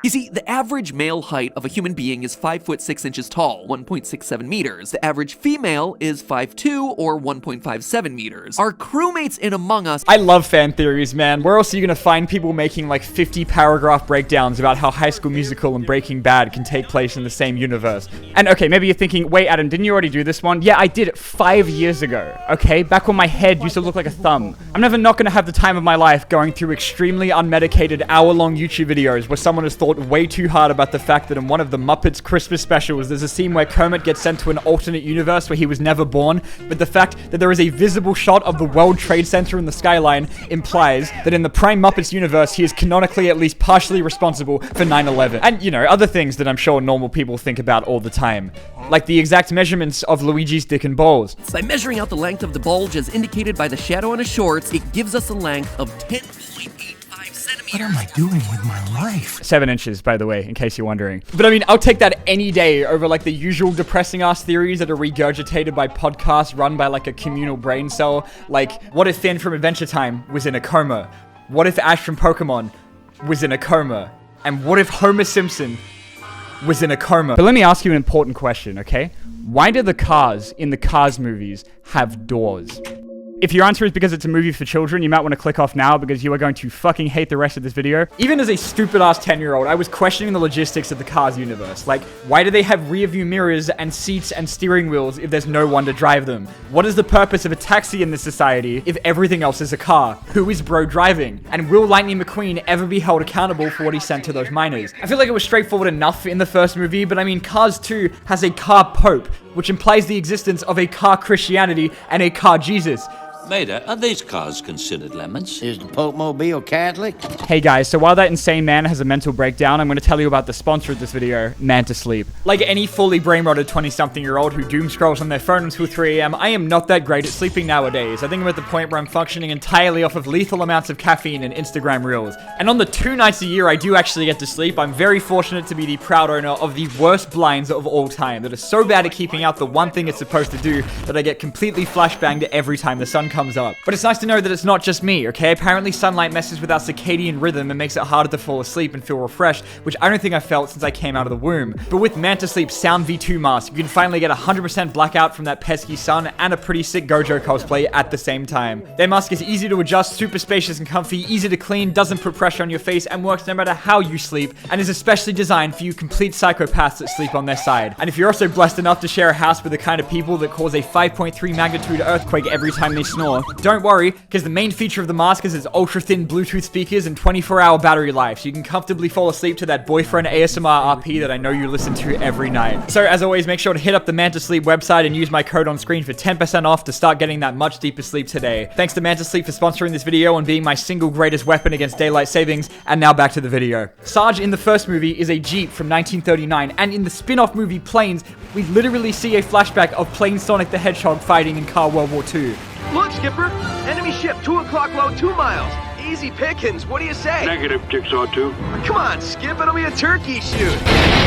You see, the average male height of a human being is 5 foot 6 inches tall, 1.67 meters. The average female is 5'2", or 1.57 meters. Our crewmates in Among Us... I love fan theories, man. Where else are you gonna find people making like 50 paragraph breakdowns about how High School Musical and Breaking Bad can take place in the same universe? And okay, maybe you're thinking, wait, Adam, didn't you already do this one? Yeah, I did it 5 years ago, okay? Back when my head used to look like a thumb. I'm never not gonna have the time of my life going through extremely unmedicated hour-long YouTube videos where someone has thought way too hard about the fact that in one of the Muppets Christmas specials, there's a scene where Kermit gets sent to an alternate universe where he was never born, but the fact that there is a visible shot of the World Trade Center in the skyline implies that in the Prime Muppets universe, he is canonically at least partially responsible for 9/11. And, you know, other things that I'm sure normal people think about all the time. Like the exact measurements of Luigi's dick and balls. By measuring out the length of the bulge as indicated by the shadow on his shorts, it gives us a length of 10.85 centimeters. What am I doing with my life? 7 inches, by the way, in case you're wondering. But I mean, I'll take that any day over like the usual depressing ass theories that are regurgitated by podcasts run by like a communal brain cell. Like, what if Finn from Adventure Time was in a coma? What if Ash from Pokemon was in a coma? And what if Homer Simpson was in a coma? But let me ask you an important question, okay? Why do the cars in the Cars movies have doors? If your answer is because it's a movie for children, you might want to click off now because you are going to fucking hate the rest of this video. Even as a stupid-ass 10-year-old, I was questioning the logistics of the Cars universe. Like, why do they have rear-view mirrors and seats and steering wheels if there's no one to drive them? What is the purpose of a taxi in this society if everything else is a car? Who is bro driving? And will Lightning McQueen ever be held accountable for what he sent to those miners? I feel like it was straightforward enough in the first movie, but I mean, Cars 2 has a car pope, which implies the existence of a car Christianity and a car Jesus. Maida, are these cars considered lemons? Is the Pope Mobile Catholic? Hey guys, so while that insane man has a mental breakdown, I'm going to tell you about the sponsor of this video, Man to Sleep. Like any fully brain-rotted 20-something-year-old who doom scrolls on their phone until 3 AM, I am not that great at sleeping nowadays. I think I'm at the point where I'm functioning entirely off of lethal amounts of caffeine and Instagram reels. And on the 2 nights a year I do actually get to sleep, I'm very fortunate to be the proud owner of the worst blinds of all time that are so bad at keeping out the one thing it's supposed to do that I get completely flashbanged every time the sun comes up. But it's nice to know that it's not just me, okay? Apparently sunlight messes with our circadian rhythm and makes it harder to fall asleep and feel refreshed, which I don't think I've felt since I came out of the womb. But with Man to Sleep's Sound V2 mask, you can finally get 100% blackout from that pesky sun and a pretty sick Gojo cosplay at the same time. Their mask is easy to adjust, super spacious and comfy, easy to clean, doesn't put pressure on your face, and works no matter how you sleep, and is especially designed for you complete psychopaths that sleep on their side. And if you're also blessed enough to share a house with the kind of people that cause a 5.3 magnitude earthquake every time they snore, don't worry, because the main feature of the mask is its ultra-thin Bluetooth speakers and 24-hour battery life, so you can comfortably fall asleep to that boyfriend ASMR RP that I know you listen to every night. So as always, make sure to hit up the Man to Sleep website and use my code on screen for 10% off to start getting that much deeper sleep today. Thanks to Man to Sleep for sponsoring this video and being my single greatest weapon against daylight savings, and now back to the video. Sarge in the first movie is a Jeep from 1939, and in the spin-off movie Planes, we literally see a flashback of Plane Sonic the Hedgehog fighting in Car World War II. Look, Skipper! Enemy ship, 2 o'clock low, 2 miles. Easy pickings, what do you say? Negative, Jigsaw 2. Come on, Skip, it'll be a turkey shoot.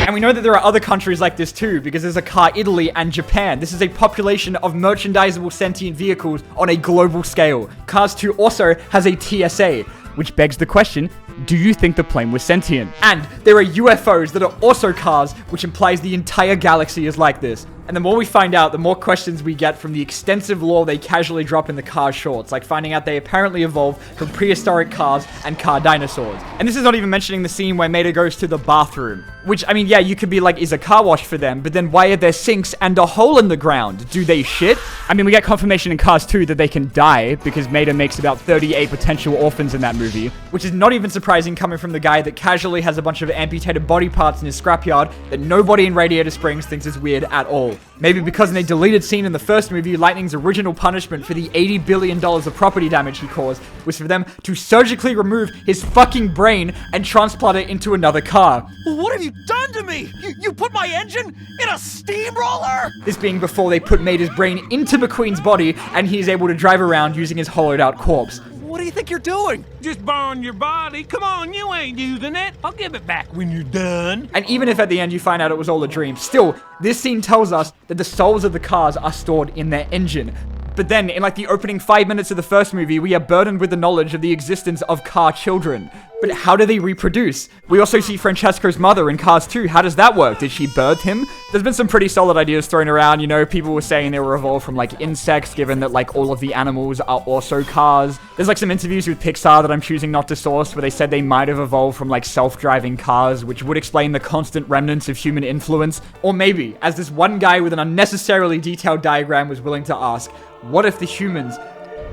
And we know that there are other countries like this too, because there's a car Italy and Japan. This is a population of merchandisable sentient vehicles on a global scale. Cars 2 also has a TSA, which begs the question, do you think the plane was sentient? And there are UFOs that are also cars, which implies the entire galaxy is like this. And the more we find out, the more questions we get from the extensive lore they casually drop in the Cars shorts, like finding out they apparently evolved from prehistoric cars and car dinosaurs. And this is not even mentioning the scene where Maida goes to the bathroom. Which, I mean, yeah, you could be like, is a car wash for them, but then why are there sinks and a hole in the ground? Do they shit? I mean, we get confirmation in Cars 2 that they can die, because Maida makes about 38 potential orphans in that movie, which is not even surprising coming from the guy that casually has a bunch of amputated body parts in his scrapyard that nobody in Radiator Springs thinks is weird at all. Maybe because in a deleted scene in the first movie, Lightning's original punishment for the $80 billion of property damage he caused was for them to surgically remove his fucking brain and transplant it into another car. What have you done to me? You put my engine in a steamroller? This being before they put Maida's brain into McQueen's body and he is able to drive around using his hollowed out corpse. What do you think you're doing? Just borrowing your body. Come on, you ain't using it. I'll give it back when you're done. And even if at the end you find out it was all a dream, still, this scene tells us that the souls of the cars are stored in their engine. But then, in like the opening 5 minutes of the first movie, we are burdened with the knowledge of the existence of car children. But how do they reproduce? We also see Francesco's mother in Cars 2. How does that work? Did she birth him? There's been some pretty solid ideas thrown around. You know, people were saying they were evolved from like insects, given that like all of the animals are also cars. There's like some interviews with Pixar that I'm choosing not to source where they said they might have evolved from like self-driving cars, which would explain the constant remnants of human influence. Or maybe, as this one guy with an unnecessarily detailed diagram was willing to ask, what if the humans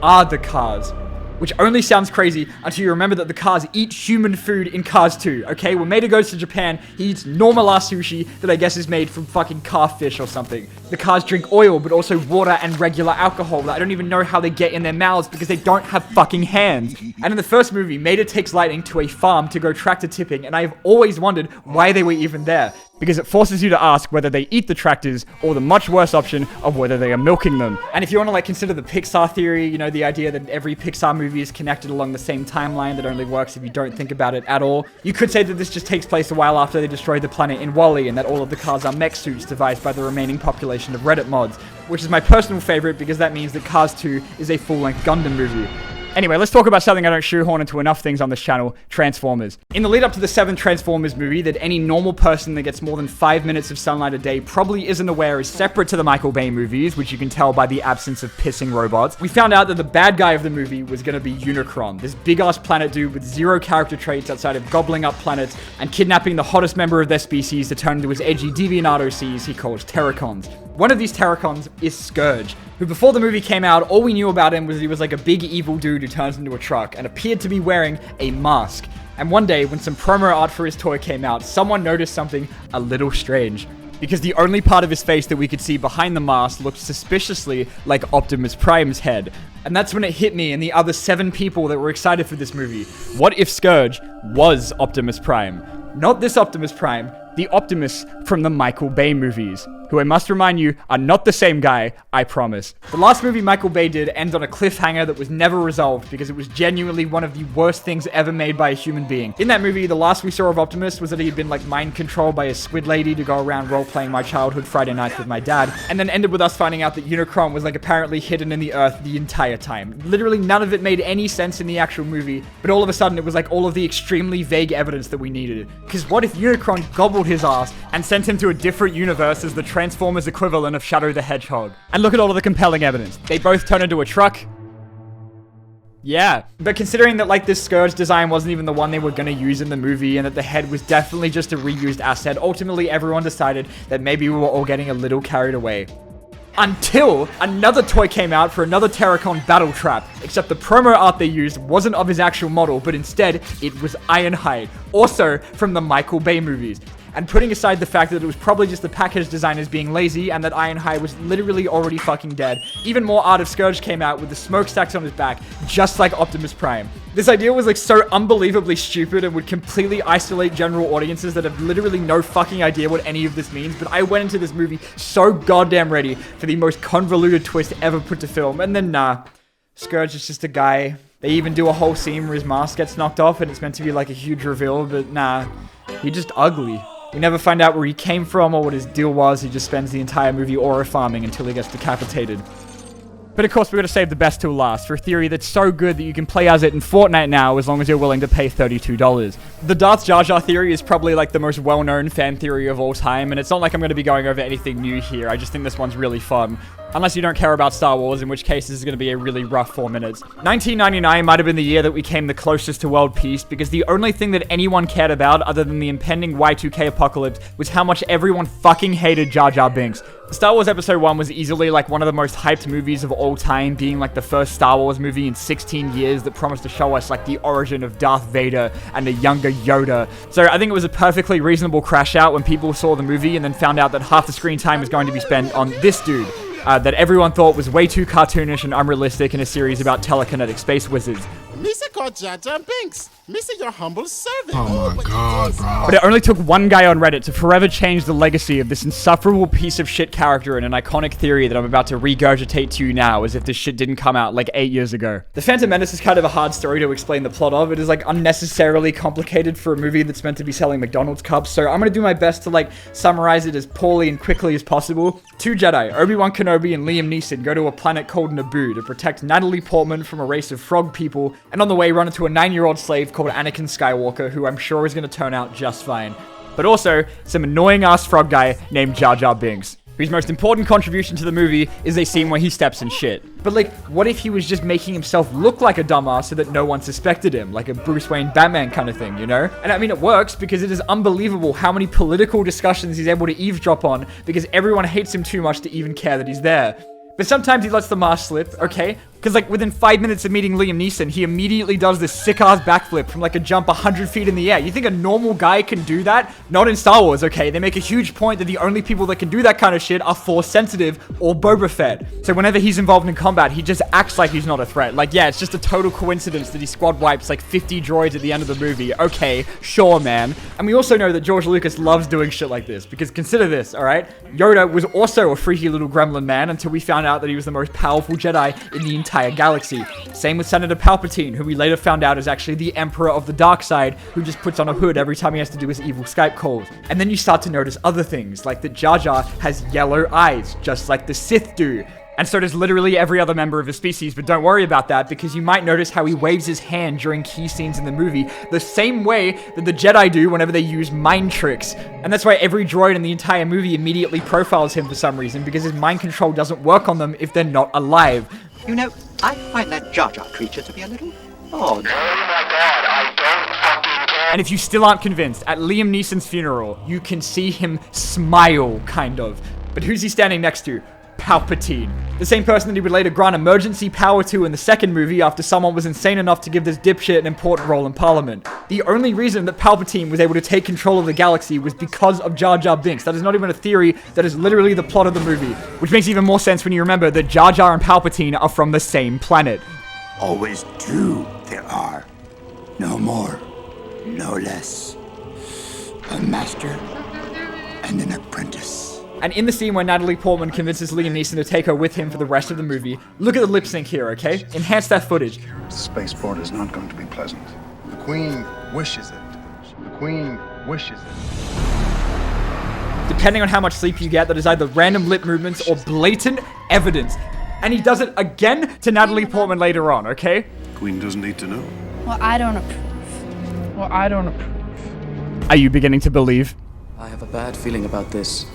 are the cars? Which only sounds crazy until you remember that the cars eat human food in Cars 2, okay? When Mater goes to Japan, he eats normal-ass sushi that I guess is made from fucking carfish or something. The cars drink oil, but also water and regular alcohol that I don't even know how they get in their mouths because they don't have fucking hands. And in the first movie, Mater takes Lightning to a farm to go tractor tipping, and I've always wondered why they were even there. Because it forces you to ask whether they eat the tractors or the much worse option of whether they are milking them. And if you want to like consider the Pixar theory, you know, the idea that every Pixar movie is connected along the same timeline that only works if you don't think about it at all, you could say that this just takes place a while after they destroy the planet in WALL-E and that all of the cars are mech suits devised by the remaining population of Reddit mods, which is my personal favorite because that means that Cars 2 is a full-length Gundam movie. Anyway, let's talk about something I don't shoehorn into enough things on this channel, Transformers. In the lead up to the 7th Transformers movie that any normal person that gets more than 5 minutes of sunlight a day probably isn't aware is separate to the Michael Bay movies, which you can tell by the absence of pissing robots, we found out that the bad guy of the movie was going to be Unicron, this big-ass planet dude with zero character traits outside of gobbling up planets and kidnapping the hottest member of their species to turn into his edgy Deviantado seas he calls Terracons. One of these Terracons is Scourge, who before the movie came out, all we knew about him was that he was like a big evil dude who turns into a truck and appeared to be wearing a mask. And one day, when some promo art for his toy came out, someone noticed something a little strange. Because the only part of his face that we could see behind the mask looked suspiciously like Optimus Prime's head. And that's when it hit me and the other 7 people that were excited for this movie. What if Scourge was Optimus Prime? Not this Optimus Prime, the Optimus from the Michael Bay movies, who I must remind you are not the same guy, I promise. The last movie Michael Bay did ends on a cliffhanger that was never resolved because it was genuinely one of the worst things ever made by a human being. In that movie, the last we saw of Optimus was that he had been like mind controlled by a squid lady to go around role-playing my childhood Friday nights with my dad, and then ended with us finding out that Unicron was like apparently hidden in the earth the entire time. Literally none of it made any sense in the actual movie, but all of a sudden it was like all of the extremely vague evidence that we needed. Because what if Unicron gobbled his ass and sent him to a different universe as the Transformers equivalent of Shadow the Hedgehog? And look at all of the compelling evidence. They both turn into a truck. Yeah, but considering that like this Scourge design wasn't even the one they were going to use in the movie and that the head was definitely just a reused asset, ultimately everyone decided that maybe we were all getting a little carried away. Until another toy came out for another Terracon Battle Trap, except the promo art they used wasn't of his actual model, but instead it was Ironhide, also from the Michael Bay movies. And putting aside the fact that it was probably just the package designers being lazy and that Ironhide was literally already fucking dead, even more art of Scourge came out with the smokestacks on his back, just like Optimus Prime. This idea was like so unbelievably stupid and would completely isolate general audiences that have literally no fucking idea what any of this means, but I went into this movie so goddamn ready for the most convoluted twist ever put to film, and then nah, Scourge is just a guy. They even do a whole scene where his mask gets knocked off and it's meant to be like a huge reveal, but nah, he's just ugly. We never find out where he came from or what his deal was. He just spends the entire movie aura farming until he gets decapitated. But of course, we're going to save the best till last for a theory that's so good that you can play as it in Fortnite now as long as you're willing to pay $32. The Darth Jar Jar theory is probably like the most well-known fan theory of all time, and it's not like I'm going to be going over anything new here. I just think this one's really fun. Unless you don't care about Star Wars, in which case this is going to be a really rough 4 minutes. 1999 might have been the year that we came the closest to world peace, because the only thing that anyone cared about other than the impending Y2K apocalypse was how much everyone fucking hated Jar Jar Binks. Star Wars Episode 1 was easily like one of the most hyped movies of all time, being like the first Star Wars movie in 16 years that promised to show us like the origin of Darth Vader and a younger Yoda. So I think it was a perfectly reasonable crash out when people saw the movie and then found out that half the screen time was going to be spent on this dude. That everyone thought was way too cartoonish and unrealistic in a series about telekinetic space wizards. Misa called Jar Jar Binks. Misa, your humble servant. Oh my god, bro. But it only took one guy on Reddit to forever change the legacy of this insufferable piece of shit character in an iconic theory that I'm about to regurgitate to you now as if this shit didn't come out like 8 years ago. The Phantom Menace is kind of a hard story to explain the plot of. It is like unnecessarily complicated for a movie that's meant to be selling McDonald's cups, so I'm gonna do my best to like summarize it as poorly and quickly as possible. 2 Jedi, Obi-Wan Kenobi and Liam Neeson, go to a planet called Naboo to protect Natalie Portman from a race of frog people, and on the way run into a 9-year-old slave called Anakin Skywalker, who I'm sure is going to turn out just fine. But also, some annoying-ass frog guy named Jar Jar Binks, whose most important contribution to the movie is a scene where he steps in shit. But like, what if he was just making himself look like a dumbass so that no one suspected him, like a Bruce Wayne Batman kind of thing, you know? And I mean, it works because it is unbelievable how many political discussions he's able to eavesdrop on because everyone hates him too much to even care that he's there. But sometimes he lets the mask slip, okay? Because like within 5 minutes of meeting Liam Neeson, he immediately does this sick-ass backflip from like a jump 100 feet in the air. You think a normal guy can do that? Not in Star Wars, okay? They make a huge point that the only people that can do that kind of shit are Force-sensitive or Boba Fett. So whenever he's involved in combat, he just acts like he's not a threat. Like, yeah, it's just a total coincidence that he squad wipes like 50 droids at the end of the movie. Okay, sure, man. And we also know that George Lucas loves doing shit like this, because consider this, alright? Yoda was also a freaky little gremlin man until we found out that he was the most powerful Jedi in the entire galaxy. Same with Senator Palpatine, who we later found out is actually the Emperor of the Dark Side, who just puts on a hood every time he has to do his evil Skype calls. And then you start to notice other things, like that Jar Jar has yellow eyes, just like the Sith do. And so does literally every other member of his species, but don't worry about that, because you might notice how he waves his hand during key scenes in the movie, the same way that the Jedi do whenever they use mind tricks. And that's why every droid in the entire movie immediately profiles him for some reason, because his mind control doesn't work on them if they're not alive. You know, I find that Jar Jar creature to be a little odd. And if you still aren't convinced, at Liam Neeson's funeral, you can see him smile, kind of. But who's he standing next to? Palpatine. The same person that he would later grant emergency power to in the second movie after someone was insane enough to give this dipshit an important role in Parliament. The only reason that Palpatine was able to take control of the galaxy was because of Jar Jar Binks. That is not even a theory, that is literally the plot of the movie. Which makes even more sense when you remember that Jar Jar and Palpatine are from the same planet. Always two there are. No more, no less. A master and an apprentice. And in the scene where Natalie Portman convinces Liam Neeson to take her with him for the rest of the movie, look at the lip sync here, okay? Enhance that footage. Spaceport is not going to be pleasant. The Queen wishes it. The Queen wishes it. Depending on how much sleep you get, that is either random lip movements or blatant evidence. And he does it again to Natalie Portman later on, okay? Queen doesn't need to know. Well, I don't approve. Are you beginning to believe? I have a bad feeling about this.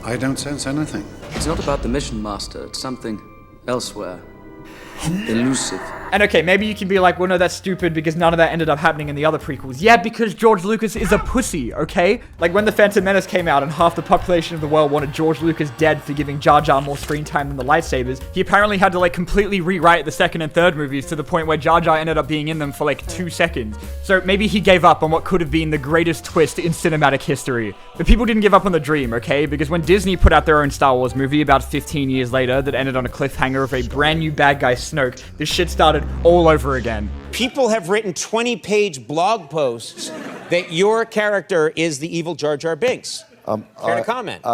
I don't sense anything. It's not about the mission, Master. It's something elsewhere. Elusive. And okay, maybe you can be like, well, no, that's stupid because none of that ended up happening in the other prequels. Yeah, because George Lucas is a pussy, okay? Like when The Phantom Menace came out and half the population of the world wanted George Lucas dead for giving Jar Jar more screen time than the lightsabers, he apparently had to like completely rewrite the second and third movies to the point where Jar Jar ended up being in them for like 2 seconds. So maybe he gave up on what could have been the greatest twist in cinematic history. But people didn't give up on the dream, okay? Because when Disney put out their own Star Wars movie about 15 years later that ended on a cliffhanger of a brand new bad guy Snoke, this shit started all over again. People have written 20-page blog posts that your character is the evil Jar Jar Binks. Care to comment?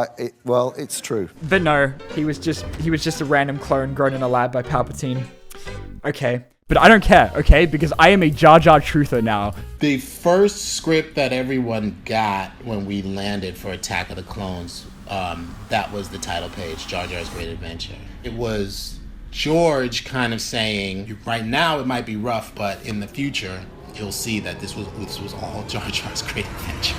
Well, it's true. But no, he was just a random clone grown in a lab by Palpatine. Okay. But I don't care, okay? Because I am a Jar Jar truther now. The first script that everyone got when we landed for Attack of the Clones, that was the title page, Jar Jar's Great Adventure. It was George kind of saying, right now it might be rough, but in the future, you'll see that this was all Jar Jar's Great Adventure.